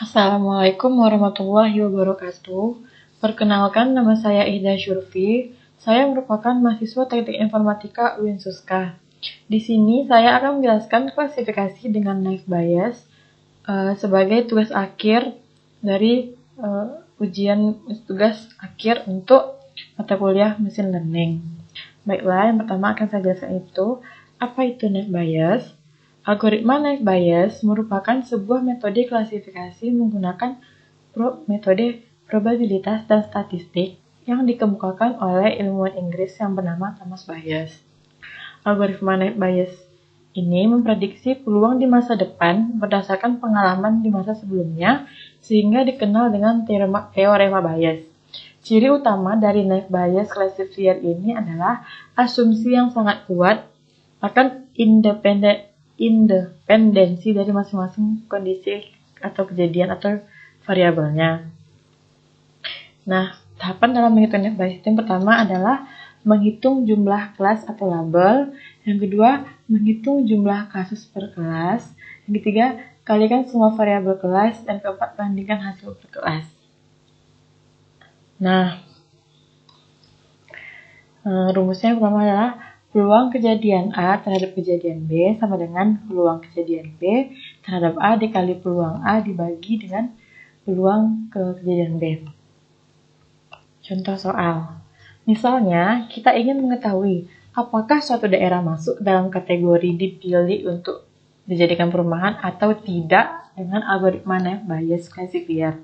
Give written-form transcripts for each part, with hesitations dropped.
Assalamualaikum warahmatullahi wabarakatuh. Perkenalkan, nama saya Ihda Syurfi. Saya merupakan mahasiswa Teknik Informatika UIN Suska. Di sini saya akan menjelaskan klasifikasi dengan naive Bayes sebagai tugas akhir dari ujian tugas akhir untuk mata kuliah Machine Learning. Baiklah, yang pertama akan saya jelaskan itu, apa itu naive Bayes? Algoritma naive Bayes merupakan sebuah metode klasifikasi menggunakan metode probabilitas dan statistik yang dikemukakan oleh ilmuwan Inggris yang bernama Thomas Bayes. Algoritma naive Bayes ini memprediksi peluang di masa depan berdasarkan pengalaman di masa sebelumnya, sehingga dikenal dengan teorema Bayes. Ciri utama dari naive Bayes classifier ini adalah asumsi yang sangat kuat akan independensi dari masing-masing kondisi atau kejadian atau variabelnya. Nah, tahapan dalam menghitung naive Bayes yang pertama adalah menghitung jumlah kelas atau label, yang kedua menghitung jumlah kasus per kelas, yang ketiga kalikan semua variabel kelas, dan keempat bandingkan hasil per kelas. Nah, rumusnya yang pertama adalah peluang kejadian A terhadap kejadian B sama dengan peluang kejadian B terhadap A dikali peluang A dibagi dengan peluang kejadian B. Contoh soal. Misalnya, kita ingin mengetahui apakah suatu daerah masuk dalam kategori dipilih untuk dijadikan perumahan atau tidak dengan algoritma naive Bayes classifier.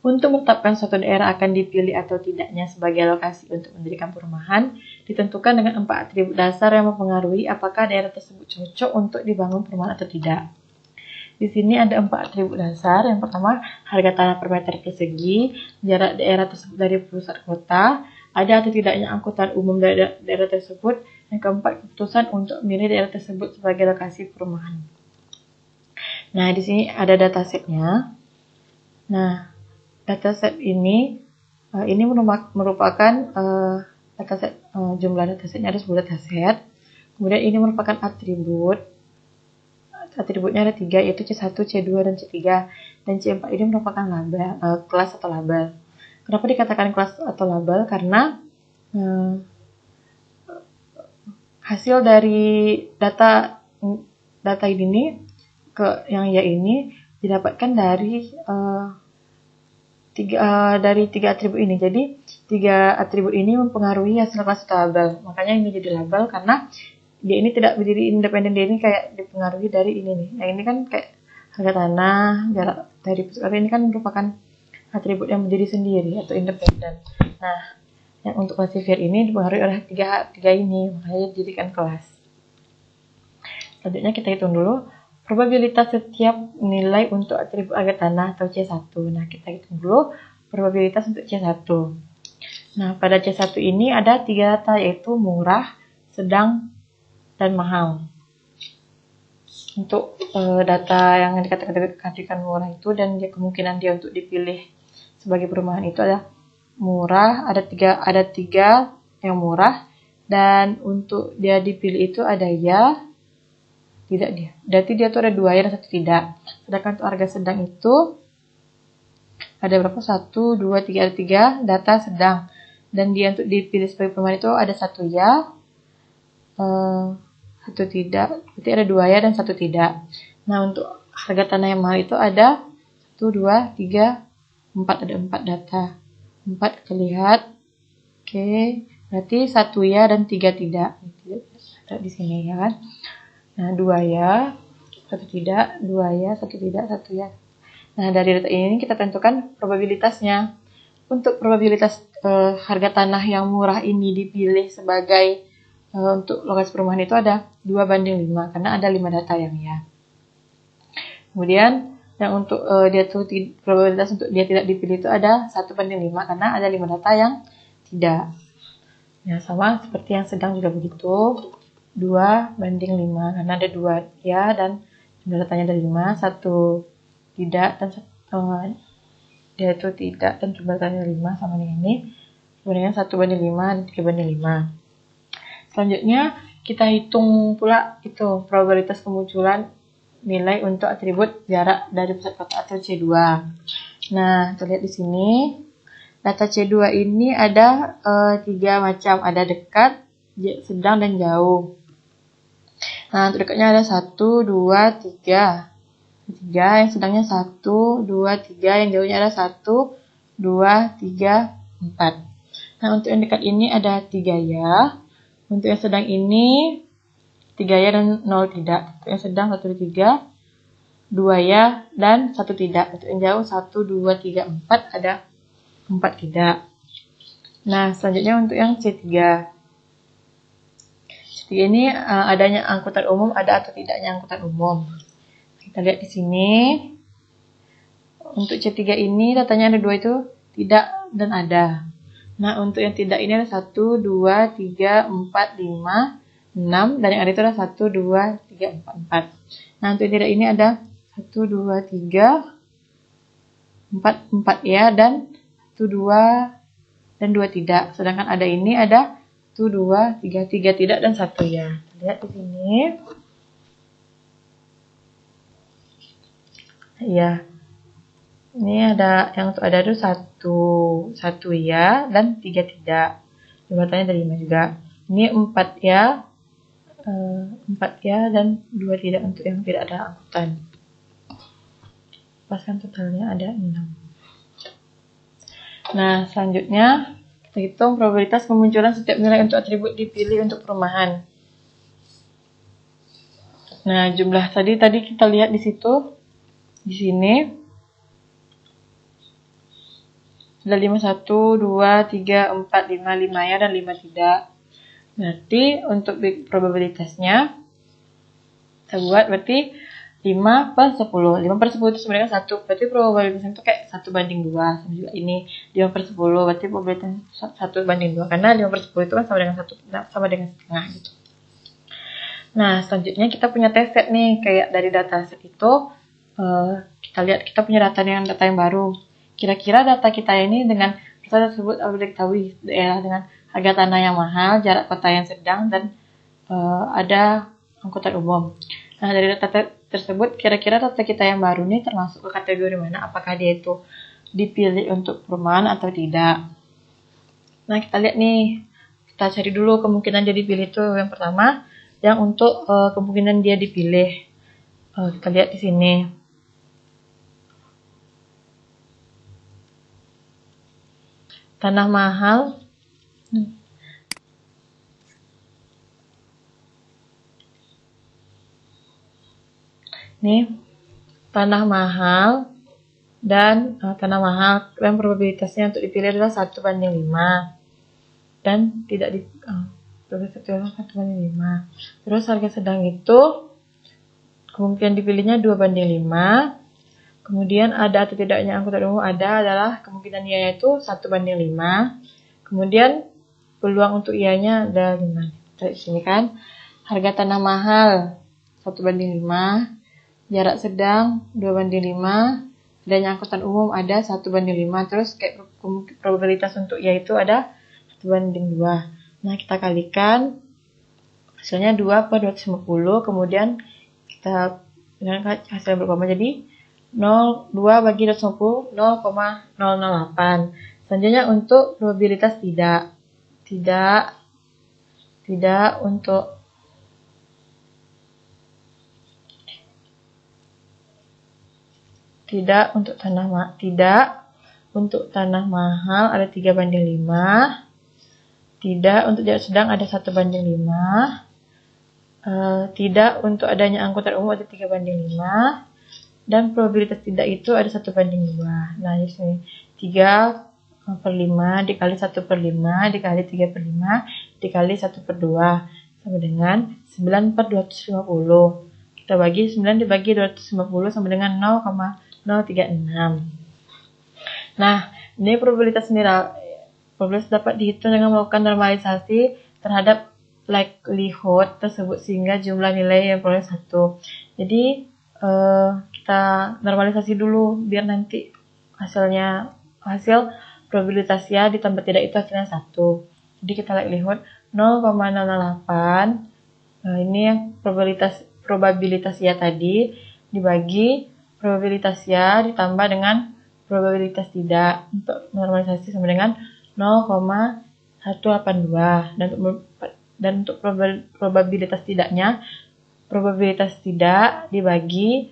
Untuk menetapkan suatu daerah akan dipilih atau tidaknya sebagai lokasi untuk mendirikan perumahan, ditentukan dengan 4 atribut dasar yang mempengaruhi apakah daerah tersebut cocok untuk dibangun perumahan atau tidak. Di sini ada 4 atribut dasar. Yang pertama, harga tanah per meter persegi, jarak daerah tersebut dari pusat kota, ada atau tidaknya angkutan umum dari daerah tersebut, yang keempat, keputusan untuk memilih daerah tersebut sebagai lokasi perumahan. Nah, di sini ada datasetnya. Nah, dataset ini merupakan dataset, jumlah datasetnya ada 10 dataset. Kemudian ini merupakan atribut. Atributnya ada 3, yaitu C1, C2, dan C3. Dan C4 ini merupakan label, kelas atau label. Kenapa dikatakan kelas atau label? Karena hasil dari data ini yang ya ini didapatkan dari tiga atribut ini. Jadi 3 atribut ini mempengaruhi hasil kelas atau label. Makanya ini jadi label karena dia ini tidak berdiri independen, dia ini kayak dipengaruhi dari ini nih. Nah, ini kan kayak harga tanah, jarak dari pusat ini kan merupakan atribut yang berdiri sendiri atau independen. Nah, yang untuk classifier ini dipengaruhi oleh tiga ini, makanya dijadikan kelas. Selanjutnya kita hitung dulu probabilitas setiap nilai untuk atribut harga tanah atau C1. Nah, kita hitung dulu probabilitas untuk C1. Nah, pada C1 ini ada 3 data, yaitu murah, sedang, dan mahal. Untuk data yang dikatakan murah itu dan kemungkinan dia untuk dipilih sebagai perumahan itu adalah murah, ada tiga yang murah, dan untuk dia dipilih itu ada ya, tidak dia. Berarti dia tuh ada 2 ya dan 1 tidak. Sedangkan untuk harga sedang itu ada berapa? 1, 2, 3, ada 3 data sedang. Dan dia untuk dipilih sebagai perumahan itu ada 1 ya, 1 tidak. Berarti ada 2 ya dan 1 tidak. Nah, untuk harga tanah yang mahal itu ada 1, 2, 3, 4, ada 4 data. 4 terlihat. Oke, berarti 1 ya dan 3 tidak. Ada di sini ya kan. Nah, 2 ya, 1 tidak, 2 ya, 1 tidak, 1 ya. Nah, dari data ini kita tentukan probabilitasnya. Untuk probabilitas harga tanah yang murah ini dipilih sebagai untuk lokasi perumahan itu ada 2:5, karena ada 5 data yang ya. Kemudian yang untuk probabilitas untuk dia tidak dipilih itu ada 1:5, karena ada 5 data yang tidak. Ya, sama seperti yang sedang juga begitu. 2:5 karena ada 2 ya dan jumlah datanya ada 5, 1 tidak dan dia itu tidak dan jumlah datanya 5 sama dengan ini. Kemudian 1:5 dan 3:5. Selanjutnya kita hitung pula itu probabilitas kemunculan nilai untuk atribut jarak dari pusat kotak atau C2. Nah, kita lihat di sini. Data C2 ini ada 3 macam, ada dekat, sedang, dan jauh. Nah, untuk dekatnya ada 1, 2, 3. 3, yang sedangnya 1, 2, 3, yang jauhnya ada 1, 2, 3, 4. Nah, untuk yang dekat ini ada 3 ya. Untuk yang sedang ini 3 ya dan 0 tidak. Untuk yang sedang 1, 3, 2 ya dan 1 tidak. Untuk yang jauh 1, 2, 3, 4 ada 4 tidak. Nah, selanjutnya untuk yang C3. C3 ini adanya angkutan umum, ada atau tidaknya angkutan umum. Kita lihat di sini. Untuk C3 ini datanya ada 2 itu tidak dan ada. Nah, untuk yang tidak ini ada 1, 2, 3, 4, 5, 6. Dan yang ada itu ada 1, 2, 3, 4, 4. Nah, untuk yang tidak ini ada 1, 2, 3, 4, 4 ya dan 1, 2, dan 2 tidak. Sedangkan ada ini ada 1, 2, 3, 3 tidak dan 1 ya. Lihat di sini. Ya, ini ada yang untuk ada itu 1 ya dan 3 tidak. Jumlahnya ada 5 juga. Ini 4 ya, 4 ya dan 2 tidak untuk yang tidak ada angkutan. Paskan totalnya ada 6. Nah, selanjutnya kita hitung probabilitas kemunculan setiap nilai untuk atribut dipilih untuk perumahan. Nah, jumlah tadi kita lihat di situ. Di sini ada 5, 1, 2, 3, 4, 5, 5 ya dan 5 tidak. Berarti untuk probabilitasnya kita buat berarti 5 per 10. 5 per 10 itu sebenarnya 1. Berarti probabilitasnya itu kayak 1 banding 2. Sama juga ini 5 per 10. Berarti probabilitasnya 1 banding 2. Karena 5 per 10 itu kan sama dengan 1, sama dengan setengah gitu. Nah, selanjutnya kita punya test set nih. Kayak dari data set itu kita lihat kita punya data yang baru. Kira-kira data kita ini dengan data tersebut boleh diketahui daerah dengan harga tanah yang mahal, jarak kota yang sedang, dan ada angkutan umum. Nah, dari data tersebut kira-kira data kita yang baru ini termasuk ke kategori mana? Apakah dia itu dipilih untuk perumahan atau tidak? Nah, kita lihat nih. Kita cari dulu kemungkinan dia dipilih itu. Yang pertama, yang untuk kemungkinan dia dipilih. Kita lihat di sini. Tanah mahal. Nih, tanah mahal dan tanah mahal yang probabilitasnya untuk dipilih adalah 1 banding 5 dan tidak di 1 banding 5. Terus harga sedang itu kemungkinan dipilihnya 2 banding 5. Kemudian ada atau tidaknya angkutan umum adalah kemungkinan ia yaitu 1 banding 5. Kemudian peluang untuk ianya ada 5. Di sini kan harga tanah mahal 1 banding 5, jarak sedang 2 banding 5, adanya angkutan umum ada 1 banding 5, terus kayak probabilitas untuk ia itu ada 1 banding 2. Nah, kita kalikan hasilnya 2 per 250, kemudian kita dengan hasil yang berumpama jadi 2 bagi 250, 0,008. Selanjutnya untuk probabilitas tidak untuk tanah mahal ada 3 banding 5. Tidak untuk jarak sedang ada 1 banding 5. Tidak untuk adanya angkutan umum ada 3 banding 5. Dan probabilitas tidak itu ada 1 banding 2. Nah, di sini 3 per 5 dikali 1 per 5 dikali 3 per 5 dikali 1 per 2 sama dengan 9 per 250. Kita bagi 9 dibagi 250 sama dengan 0,036. Nah, ini probabilitas dapat dihitung dengan melakukan normalisasi terhadap likelihood tersebut sehingga jumlah nilai yang peroleh 1. Jadi kita normalisasi dulu biar nanti hasil probabilitasnya ditambah tidak itu hasilnya 1. Jadi kita likelihood 0,008. Ini yang probabilitas ya tadi dibagi probabilitas ya ditambah dengan probabilitas tidak. Untuk normalisasi sama dengan 0,182 dan untuk probabilitas tidaknya, probabilitas tidak dibagi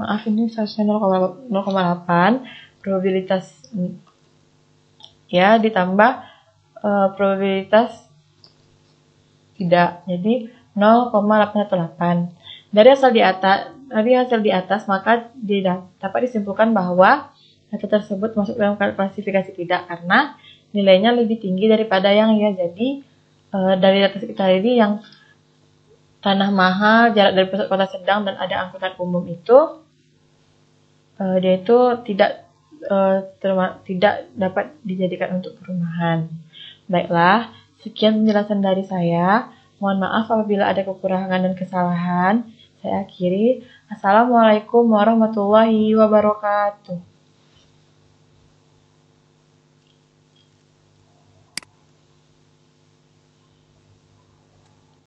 ini seharusnya 0,8 probabilitas ya ditambah probabilitas tidak, jadi 0,818. Dari hasil di atas maka dapat disimpulkan bahwa data tersebut masuk dalam klasifikasi tidak karena nilainya lebih tinggi daripada yang ya. Jadi dari data kita ini yang tanah mahal, jarak dari pusat kota sedang, dan ada angkutan umum itu dia itu tidak dapat dijadikan untuk perumahan. Baiklah, sekian penjelasan dari saya. Mohon maaf apabila ada kekurangan dan kesalahan. Saya akhiri. Assalamualaikum warahmatullahi wabarakatuh.